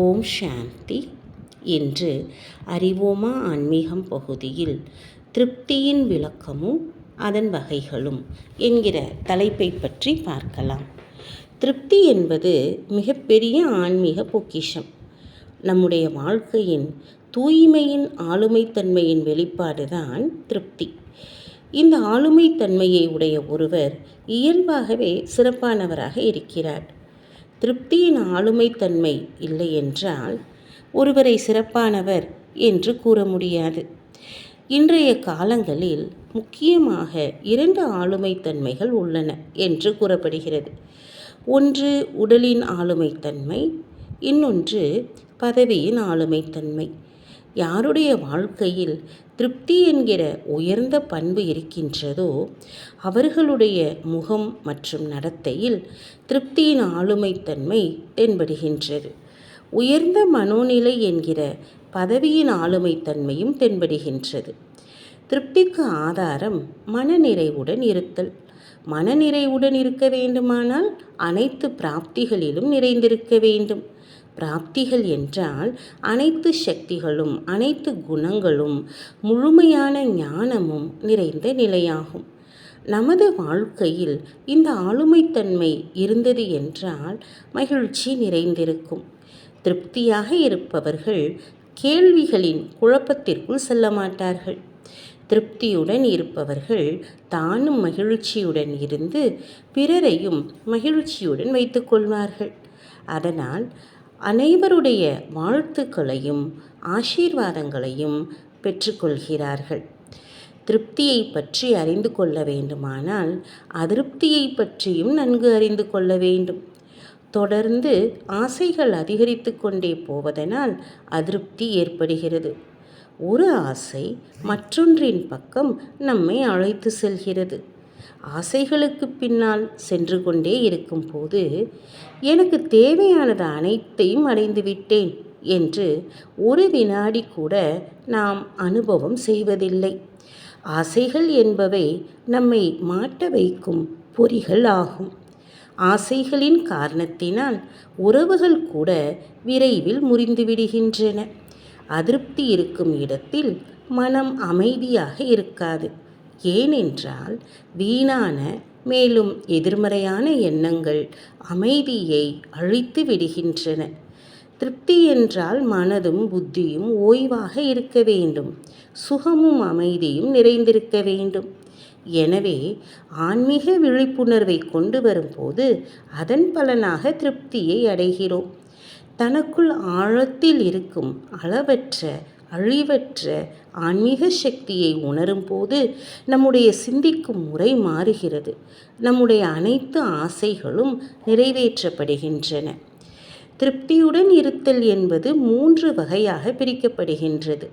ஓம் சாந்தி. இன்று அறிவோமா ஆன்மீகம் பகுதியில் திருப்தியின் விளக்கமும் அதன் வகைகளும் என்கிற தலைப்பை பற்றி பார்க்கலாம். திருப்தி என்பது மிகப்பெரிய ஆன்மீக பொக்கிஷம். நம்முடைய வாழ்க்கையின் தூய்மையின் ஆளுமைத்தன்மையின் வெளிப்பாடுதான் திருப்தி. இந்த ஆளுமைத்தன்மையை உடைய ஒருவர் இயல்பாகவே சிறப்பானவராக இருக்கிறார். திருப்தியின் ஆளுமைத்தன்மை இல்லை என்றால் ஒருவரை சிறப்பானவர் என்று கூற முடியாது. இன்றைய காலங்களில் முக்கியமாக 2 ஆளுமைத்தன்மைகள் உள்ளன என்று கூறப்படுகிறது. ஒன்று உடலின் ஆளுமைத்தன்மை, இன்னொன்று பதவியின் ஆளுமைத்தன்மை. யாருடைய வாழ்க்கையில் திருப்தி என்கிற உயர்ந்த பண்பு இருக்கின்றதோ அவர்களுடைய முகம் மற்றும் நடத்தையில் திருப்தியின் ஆளுமைத்தன்மை தென்படுகின்றது. உயர்ந்த மனோநிலை என்கிற பதவியின் ஆளுமைத்தன்மையும் தென்படுகின்றது. திருப்திக்கு ஆதாரம் மனநிறைவுடன் இருத்தல். மனநிறைவுடன் இருக்க வேண்டுமானால் அனைத்து பிராப்திகளிலும் நிறைந்திருக்க வேண்டும். பிராப்திகள் என்றால் அனைத்து சக்திகளும் அனைத்து குணங்களும் முழுமையான ஞானமும் நிறைந்த நிலையாகும். நமது வாழ்க்கையில் இந்த ஆளுமைத்தன்மை இருந்தது என்றால் மகிழ்ச்சி நிறைந்திருக்கும். திருப்தியாக இருப்பவர்கள் கேள்விகளின் குழப்பத்திற்குள் செல்ல மாட்டார்கள். திருப்தியுடன் இருப்பவர்கள் தானும் மகிழ்ச்சியுடன் இருந்து பிறரையும் மகிழ்ச்சியுடன் வைத்துக் கொள்வார்கள். அதனால் அனைவருடைய வாழ்த்துக்களையும் ஆசீர்வாதங்களையும் பெற்றுக்கொள்கிறார்கள். திருப்தியை பற்றி அறிந்து கொள்ள வேண்டுமானால் அதிருப்தியை பற்றியும் நன்கு அறிந்து கொள்ள வேண்டும். தொடர்ந்து ஆசைகள் அதிகரித்து கொண்டே போவதனால் அதிருப்தி ஏற்படுகிறது. ஒரு ஆசை மற்றொன்றின் பக்கம் நம்மை அழைத்து செல்கிறது. ஆசைகளுக்கு பின்னால் சென்று கொண்டே இருக்கும் போது எனக்கு தேவையானது அனைத்தையும் அடைந்துவிட்டேன் என்று ஒரு வினாடி கூட நாம் அனுபவம் செய்வதில்லை. ஆசைகள் என்பவை நம்மை மாட்ட வைக்கும் பொறிகள் ஆகும். ஆசைகளின் காரணத்தினால் உறவுகள் கூட விரைவில் முறிந்துவிடுகின்றன. அதிருப்தி இருக்கும் இடத்தில் மனம் அமைதியாக இருக்காது. ஏனென்றால் வீணான மேலும் எதிர்மறையான எண்ணங்கள் அமைதியை அழித்து விடுகின்றன. திருப்தி என்றால் மனதும் புத்தியும் ஓய்வாக இருக்க வேண்டும். சுகமும் அமைதியும் நிறைந்திருக்க வேண்டும். எனவே ஆன்மீக விழிப்புணர்வை கொண்டு வரும்போது அதன் பலனாக திருப்தியை அடைகிறோம். தனக்குள் ஆழத்தில் இருக்கும் அளவற்ற அழிவற்ற ஆன்மீக சக்தியை உணரும் போது நம்முடைய சிந்திக்கும் முறை மாறுகிறது. நம்முடைய அனைத்து ஆசைகளும் நிறைவேற்றப்படுகின்றன. திருப்தியுடன் இருத்தல் என்பது 3 வகையாக பிரிக்கப்படுகின்றது.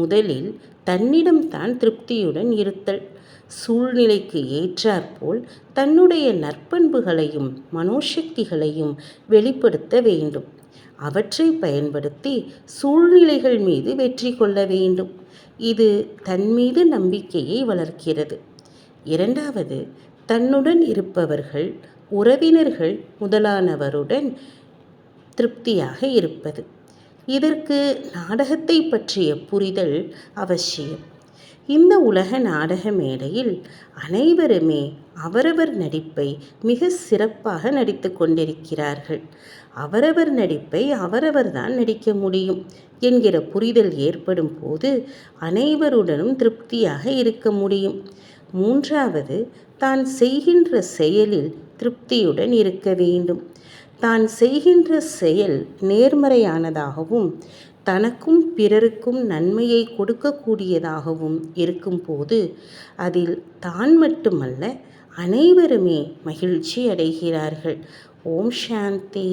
முதலில் தன்னிடம்தான் திருப்தியுடன் இருத்தல். சூழ்நிலைக்கு ஏற்றாற்போல் தன்னுடைய நற்பண்புகளையும் மனோசக்திகளையும் வெளிப்படுத்த வேண்டும். அவற்றை பயன்படுத்தி சூழ்நிலைகள் மீது வெற்றி கொள்ள வேண்டும். இது தன் மீது நம்பிக்கையை வளர்க்கிறது. இரண்டாவது, தன்னுடன் இருப்பவர்கள் உறவினர்கள் முதலானவருடன் திருப்தியாக இருப்பது. இதற்கு நாடகத்தை பற்றிய புரிதல் அவசியம். இந்த உலக நாடக மேடையில் அனைவருமே அவரவர் நடிப்பை மிக சிறப்பாக நடித்து கொண்டிருக்கிறார்கள். அவரவர் நடிப்பை அவரவர்தான் நடிக்க முடியும் என்கிற புரிதல் ஏற்படும் போது அனைவருடனும் திருப்தியாக இருக்க முடியும். மூன்றாவது, தான் செய்கின்ற செயலில் திருப்தியுடன் இருக்க வேண்டும். தான் செய்கின்ற செயல் நேர்மறையானதாகவும் தனக்கும் பிறருக்கும் நன்மையை கொடுக்கக்கூடியதாகவும் இருக்கும்போது அதில் தான் மட்டுமல்ல அனைவருமே மகிழ்ச்சி அடைகிறார்கள். ஓம் சாந்தி.